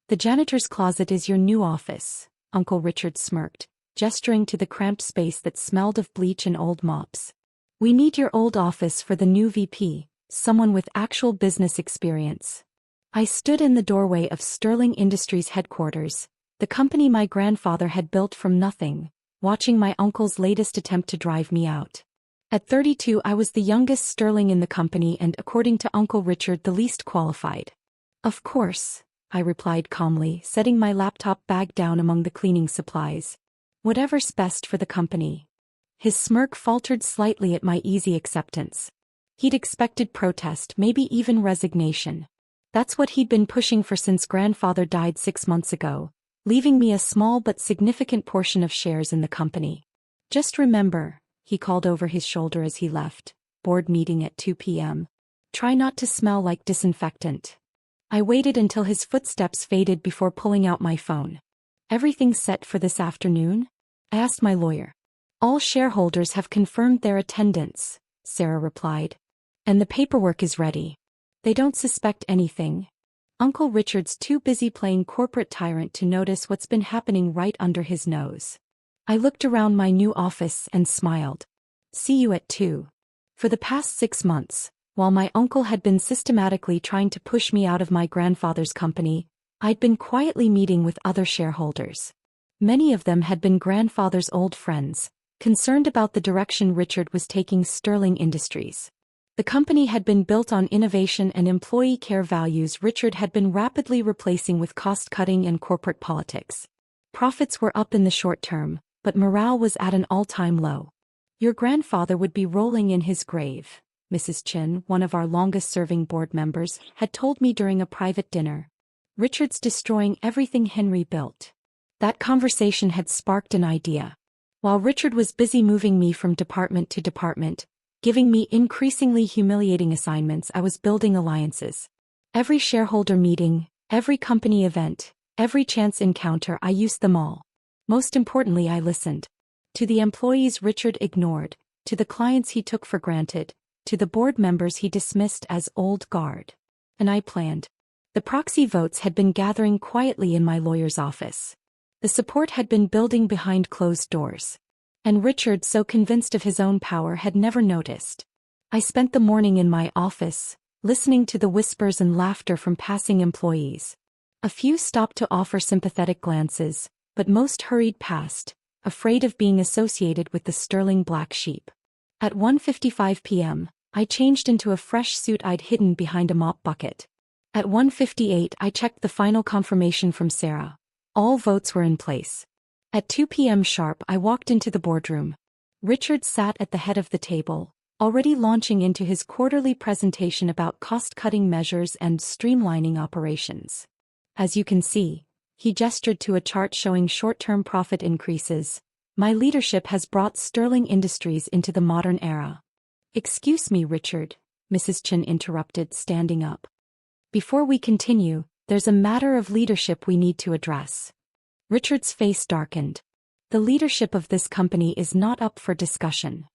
The janitor's closet is your new office, Uncle Richard smirked, gesturing to the cramped space that smelled of bleach and old mops. We need your old office for the new VP, someone with actual business experience. I stood in the doorway of Sterling Industries headquarters, the company my grandfather had built from nothing, watching my uncle's latest attempt to drive me out. At 32, I was the youngest Sterling in the company and, according to Uncle Richard, the least qualified. Of course, I replied calmly, setting my laptop bag down among the cleaning supplies. Whatever's best for the company. His smirk faltered slightly at my easy acceptance. He'd expected protest, maybe even resignation. That's what he'd been pushing for since grandfather died 6 months ago, leaving me a small but significant portion of shares in the company. Just remember, he called over his shoulder as he left, board meeting at 2 p.m. Try not to smell like disinfectant. I waited until his footsteps faded before pulling out my phone. Everything set for this afternoon? I asked my lawyer. All shareholders have confirmed their attendance, Sarah replied. And the paperwork is ready. They don't suspect anything. Uncle Richard's too busy playing corporate tyrant to notice what's been happening right under his nose. I looked around my new office and smiled. See you at 2. For the past 6 months, while my uncle had been systematically trying to push me out of my grandfather's company, I'd been quietly meeting with other shareholders. Many of them had been grandfather's old friends, concerned about the direction Richard was taking Sterling Industries. The company had been built on innovation and employee care values Richard had been rapidly replacing with cost-cutting and corporate politics. Profits were up in the short term, but morale was at an all-time low. Your grandfather would be rolling in his grave, Mrs. Chin, one of our longest-serving board members, had told me during a private dinner. Richard's destroying everything Henry built. That conversation had sparked an idea. While Richard was busy moving me from department to department, giving me increasingly humiliating assignments, I was building alliances. Every shareholder meeting, every company event, every chance encounter, I used them all. Most importantly, I listened. To the employees Richard ignored, to the clients he took for granted, to the board members he dismissed as old guard. And I planned. The proxy votes had been gathering quietly in my lawyer's office. The support had been building behind closed doors. And Richard, so convinced of his own power, had never noticed. I spent the morning in my office, listening to the whispers and laughter from passing employees. A few stopped to offer sympathetic glances, but most hurried past, afraid of being associated with the Sterling black sheep. At 1:55 p.m., I changed into a fresh suit I'd hidden behind a mop bucket. At 1:58, I checked the final confirmation from Sarah. All votes were in place. At 2 p.m. sharp, I walked into the boardroom. Richard sat at the head of the table, already launching into his quarterly presentation about cost-cutting measures and streamlining operations. As you can see, he gestured to a chart showing short-term profit increases. My leadership has brought Sterling Industries into the modern era. Excuse me, Richard, Mrs. Chin interrupted, standing up. Before we continue, there's a matter of leadership we need to address. Richard's face darkened. The leadership of this company is not up for discussion.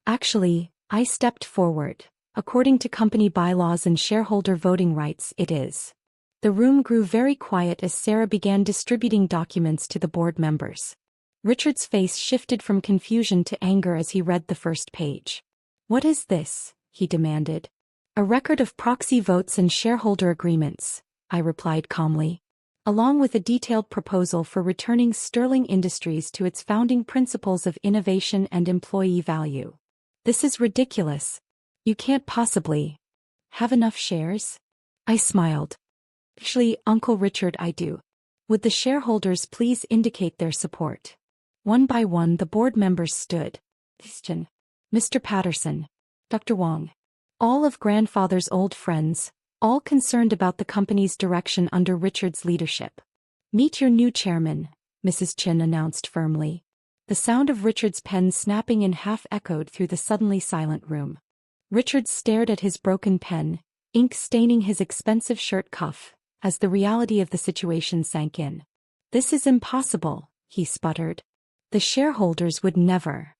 Actually, I stepped forward. According to company bylaws and shareholder voting rights, it is. The room grew very quiet as Sarah began distributing documents to the board members. Richard's face shifted from confusion to anger as he read the first page. What is this? He demanded. A record of proxy votes and shareholder agreements, I replied calmly, along with a detailed proposal for returning Sterling Industries to its founding principles of innovation and employee value. This is ridiculous. You can't possibly have enough shares? I smiled. Actually, Uncle Richard, I do. Would the shareholders please indicate their support? One by one, the board members stood. Mr. Patterson, Dr. Wong. All of grandfather's old friends, all concerned about the company's direction under Richard's leadership. Meet your new chairman, Mrs. Chin announced firmly. The sound of Richard's pen snapping in half echoed through the suddenly silent room. Richard stared at his broken pen, ink staining his expensive shirt cuff, as the reality of the situation sank in. This is impossible, he sputtered. The shareholders would never.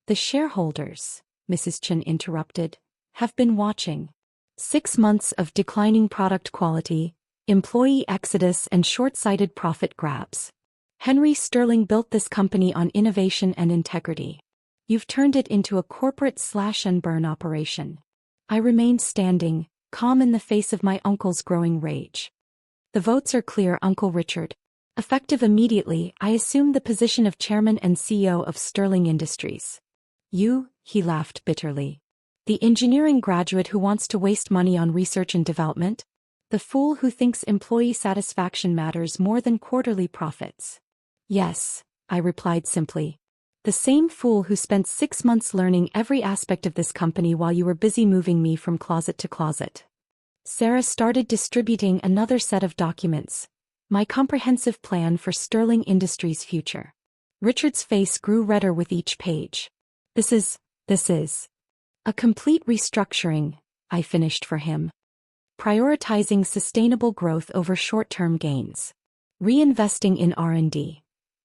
The shareholders, Mrs. Chin interrupted, have been watching. 6 months of declining product quality, employee exodus and short-sighted profit grabs. Henry Sterling built this company on innovation and integrity. You've turned it into a corporate slash-and-burn operation. I remained standing, calm in the face of my uncle's growing rage. The votes are clear, Uncle Richard. Effective immediately, I assumed the position of chairman and CEO of Sterling Industries. You, he laughed bitterly. The engineering graduate who wants to waste money on research and development? The fool who thinks employee satisfaction matters more than quarterly profits. Yes, I replied simply. The same fool who spent 6 months learning every aspect of this company while you were busy moving me from closet to closet. Sarah started distributing another set of documents. My comprehensive plan for Sterling Industries' future. Richard's face grew redder with each page. This is a complete restructuring, I finished for him. Prioritizing sustainable growth over short-term gains. Reinvesting in R&D.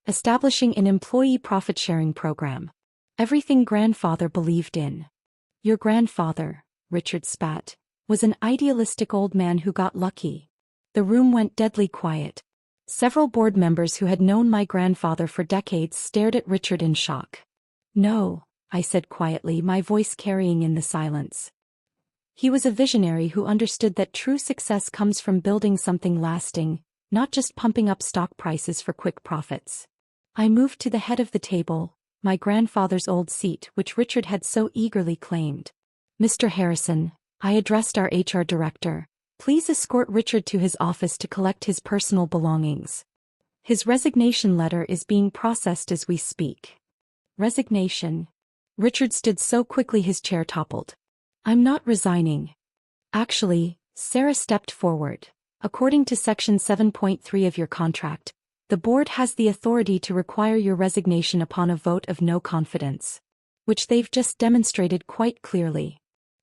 Establishing an employee profit-sharing program. Everything grandfather believed in. Your grandfather, Richard spat, was an idealistic old man who got lucky. The room went deadly quiet. Several board members who had known my grandfather for decades stared at Richard in shock. No, I said quietly, my voice carrying in the silence. He was a visionary who understood that true success comes from building something lasting, not just pumping up stock prices for quick profits. I moved to the head of the table, my grandfather's old seat, which Richard had so eagerly claimed. Mr. Harrison, I addressed our HR director. Please escort Richard to his office to collect his personal belongings. His resignation letter is being processed as we speak. Resignation? Richard stood so quickly his chair toppled. I'm not resigning. Actually, Sarah stepped forward. According to Section 7.3 of your contract, the board has the authority to require your resignation upon a vote of no confidence. Which they've just demonstrated quite clearly.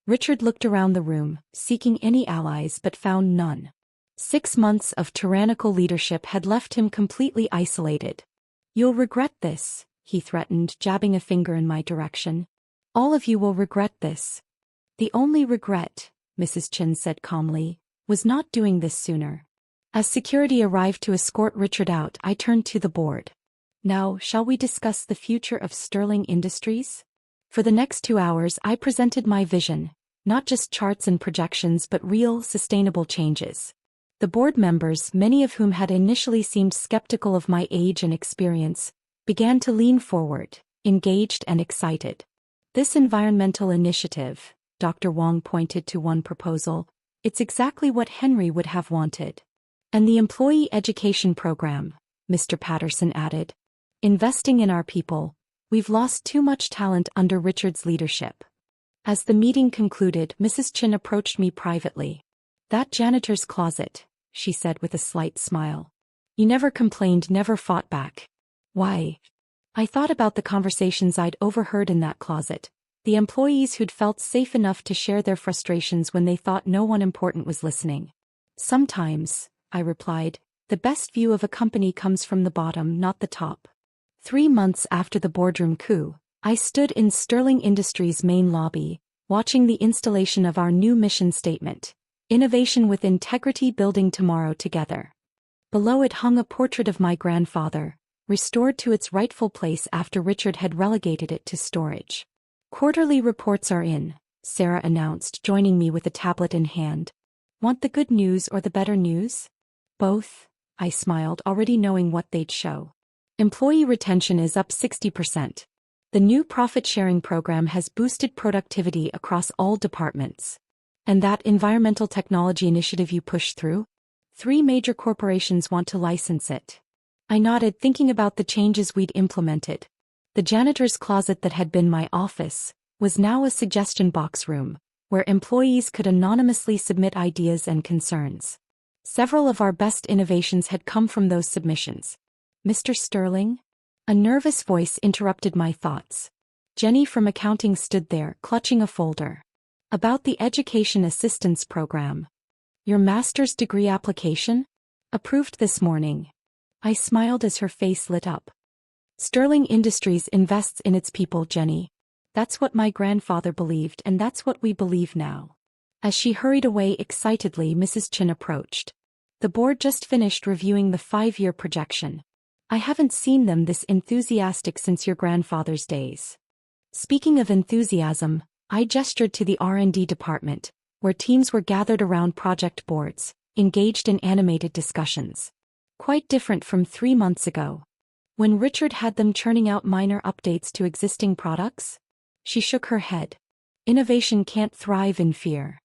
Richard looked around the room, seeking any allies but found none. 6 months of tyrannical leadership had left him completely isolated. You'll regret this, he threatened, jabbing a finger in my direction. All of you will regret this. The only regret, Mrs. Chin said calmly, was not doing this sooner. As security arrived to escort Richard out, I turned to the board. Now, shall we discuss the future of Sterling Industries? For the next 2 hours I presented my vision, not just charts and projections but real, sustainable changes. The board members, many of whom had initially seemed skeptical of my age and experience, began to lean forward, engaged and excited. This environmental initiative, Dr. Wong pointed to one proposal, it's exactly what Henry would have wanted. And the employee education program, Mr. Patterson added. Investing in our people, we've lost too much talent under Richard's leadership. As the meeting concluded, Mrs. Chin approached me privately. That janitor's closet, she said with a slight smile. You never complained, never fought back. Why? I thought about the conversations I'd overheard in that closet, the employees who'd felt safe enough to share their frustrations when they thought no one important was listening. Sometimes, I replied, the best view of a company comes from the bottom, not the top. 3 months after the boardroom coup, I stood in Sterling Industries' main lobby, watching the installation of our new mission statement, Innovation with Integrity, Building Tomorrow Together. Below it hung a portrait of my grandfather, restored to its rightful place after Richard had relegated it to storage. Quarterly reports are in, Sarah announced, joining me with a tablet in hand. Want the good news or the better news? Both, I smiled, already knowing what they'd show. Employee retention is up 60%. The new profit-sharing program has boosted productivity across all departments. And that environmental technology initiative you pushed through? 3 major corporations want to license it. I nodded, thinking about the changes we'd implemented. The janitor's closet that had been my office was now a suggestion box room, where employees could anonymously submit ideas and concerns. Several of our best innovations had come from those submissions. Mr. Sterling? A nervous voice interrupted my thoughts. Jenny from accounting stood there, clutching a folder. About the Education Assistance Program. Your master's degree application? Approved this morning. I smiled as her face lit up. Sterling Industries invests in its people, Jenny. That's what my grandfather believed, and that's what we believe now. As she hurried away excitedly, Mrs. Chin approached. The board just finished reviewing the 5-year projection. I haven't seen them this enthusiastic since your grandfather's days. Speaking of enthusiasm, I gestured to the R&D department, where teams were gathered around project boards, engaged in animated discussions. Quite different from 3 months ago, when Richard had them churning out minor updates to existing products. She shook her head. Innovation can't thrive in fear.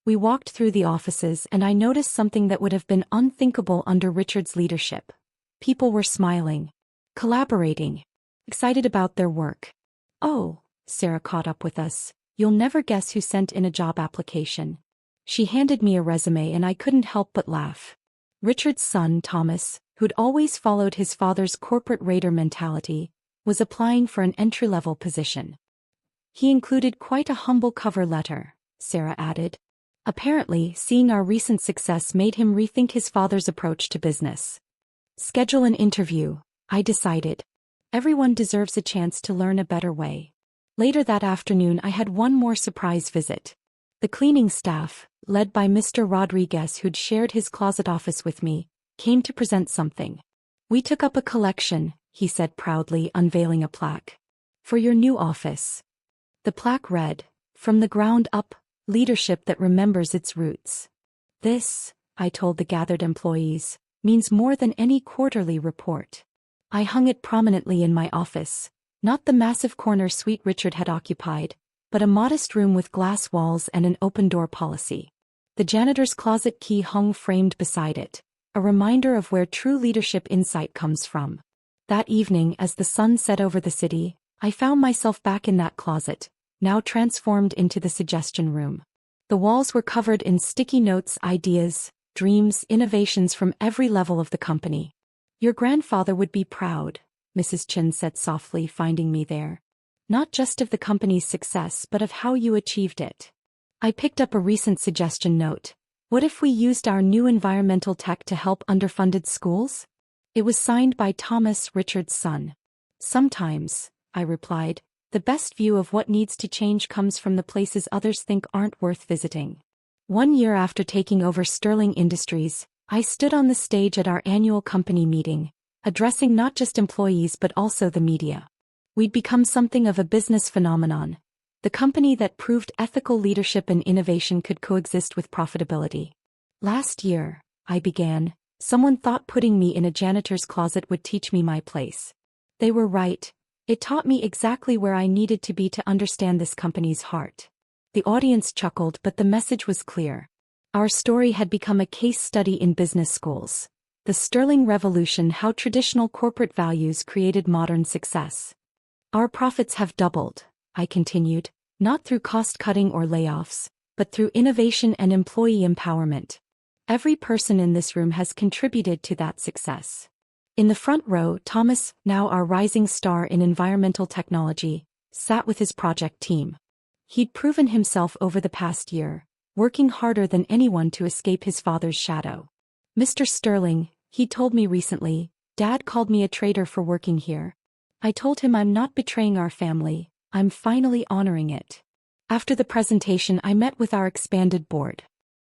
We walked through the offices and I noticed something that would have been unthinkable under Richard's leadership. People were smiling, collaborating, excited about their work. Oh, Sarah caught up with us. You'll never guess who sent in a job application. She handed me a resume and I couldn't help but laugh. Richard's son, Thomas, who'd always followed his father's corporate raider mentality, was applying for an entry-level position. He included quite a humble cover letter, Sarah added. Apparently, seeing our recent success made him rethink his father's approach to business. Schedule an interview, I decided. Everyone deserves a chance to learn a better way. Later that afternoon I had one more surprise visit. The cleaning staff, led by Mr. Rodriguez who'd shared his closet office with me, came to present something. We took up a collection, he said proudly, unveiling a plaque. For your new office. The plaque read, "From the ground up, leadership that remembers its roots." This, I told the gathered employees, means more than any quarterly report. I hung it prominently in my office, not the massive corner suite Richard had occupied, but a modest room with glass walls and an open-door policy. The janitor's closet key hung framed beside it, a reminder of where true leadership insight comes from. That evening, as the sun set over the city, I found myself back in that closet, now transformed into the suggestion room. The walls were covered in sticky notes, ideas, dreams, innovations from every level of the company. Your grandfather would be proud, Mrs. Chin said softly, finding me there. Not just of the company's success but of how you achieved it. I picked up a recent suggestion note. What if we used our new environmental tech to help underfunded schools? It was signed by Thomas, Richard's son. Sometimes, I replied, the best view of what needs to change comes from the places others think aren't worth visiting. 1 year after taking over Sterling Industries, I stood on the stage at our annual company meeting, addressing not just employees but also the media. We'd become something of a business phenomenon, the company that proved ethical leadership and innovation could coexist with profitability. Last year, I began, someone thought putting me in a janitor's closet would teach me my place. They were right. It taught me exactly where I needed to be to understand this company's heart. The audience chuckled, but the message was clear. Our story had become a case study in business schools. The Sterling Revolution: how traditional corporate values created modern success. Our profits have doubled, I continued, not through cost-cutting or layoffs, but through innovation and employee empowerment. Every person in this room has contributed to that success. In the front row, Thomas, now our rising star in environmental technology, sat with his project team. He'd proven himself over the past year, working harder than anyone to escape his father's shadow. Mr. Sterling, he told me recently, Dad called me a traitor for working here. I told him I'm not betraying our family, I'm finally honoring it. After the presentation I met with our expanded board.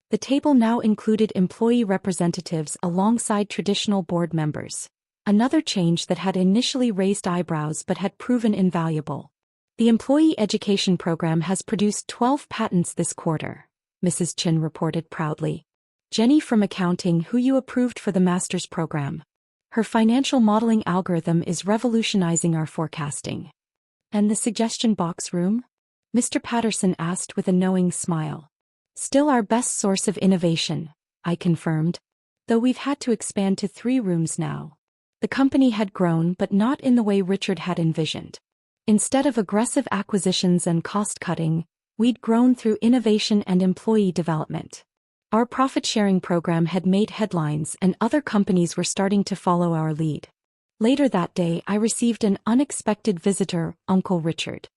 The table now included employee representatives alongside traditional board members. Another change that had initially raised eyebrows but had proven invaluable. The employee education program has produced 12 patents this quarter, Mrs. Chin reported proudly. Jenny from accounting, who you approved for the master's program. Her financial modeling algorithm is revolutionizing our forecasting. And the suggestion box room? Mr. Patterson asked with a knowing smile. Still our best source of innovation, I confirmed. Though we've had to expand to 3 rooms now. The company had grown, but not in the way Richard had envisioned. Instead of aggressive acquisitions and cost-cutting, we'd grown through innovation and employee development. Our profit-sharing program had made headlines and other companies were starting to follow our lead. Later that day I received an unexpected visitor, Uncle Richard.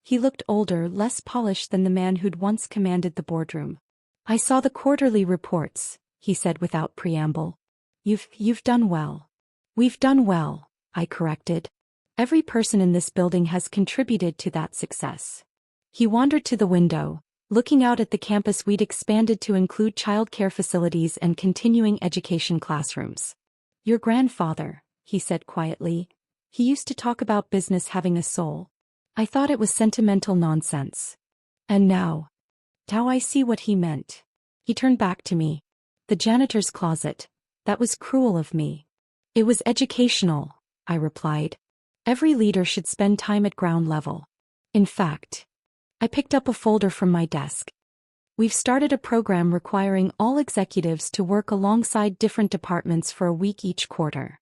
He looked older, less polished than the man who'd once commanded the boardroom. I saw the quarterly reports, he said without preamble. You've done well. We've done well, I corrected. Every person in this building has contributed to that success. He wandered to the window, Looking out at the campus, we'd expanded to include childcare facilities and continuing education classrooms. Your grandfather, he said quietly. He used to talk about business having a soul. I thought it was sentimental nonsense. And now I see what he meant. He turned back to me. The janitor's closet. That was cruel of me. It was educational, I replied. Every leader should spend time at ground level. In fact, I picked up a folder from my desk. We've started a program requiring all executives to work alongside different departments for a week each quarter.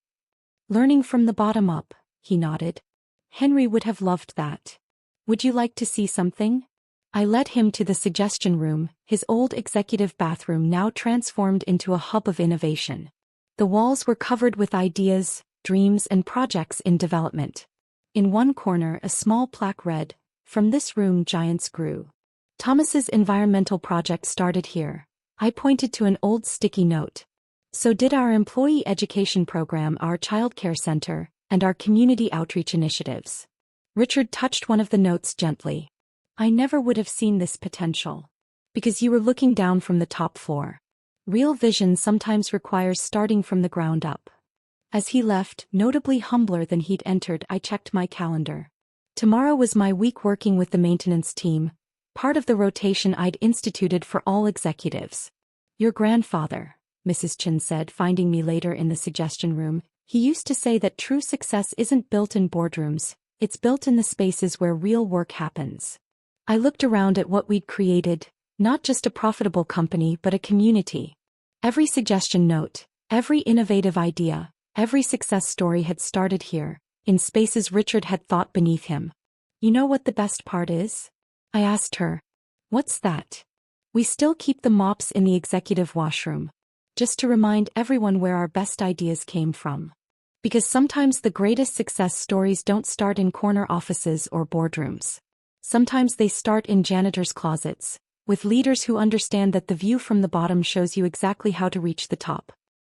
Learning from the bottom up, he nodded. Henry would have loved that. Would you like to see something? I led him to the suggestion room, his old executive bathroom now transformed into a hub of innovation. The walls were covered with ideas, dreams, and projects in development. In one corner, a small plaque read, "From this room giants grew." Thomas's environmental project started here. I pointed to an old sticky note. So did our employee education program, our childcare center, and our community outreach initiatives. Richard touched one of the notes gently. I never would have seen this potential. Because you were looking down from the top floor. Real vision sometimes requires starting from the ground up. As he left, notably humbler than he'd entered, I checked my calendar. Tomorrow was my week working with the maintenance team, part of the rotation I'd instituted for all executives. Your grandfather, Mrs. Chin said, finding me later in the suggestion room, he used to say that true success isn't built in boardrooms, it's built in the spaces where real work happens. I looked around at what we'd created, not just a profitable company but a community. Every suggestion note, every innovative idea, every success story had started here, in spaces Richard had thought beneath him. You know what the best part is? I asked her. What's that? We still keep the mops in the executive washroom. Just to remind everyone where our best ideas came from. Because sometimes the greatest success stories don't start in corner offices or boardrooms. Sometimes they start in janitors' closets, with leaders who understand that the view from the bottom shows you exactly how to reach the top.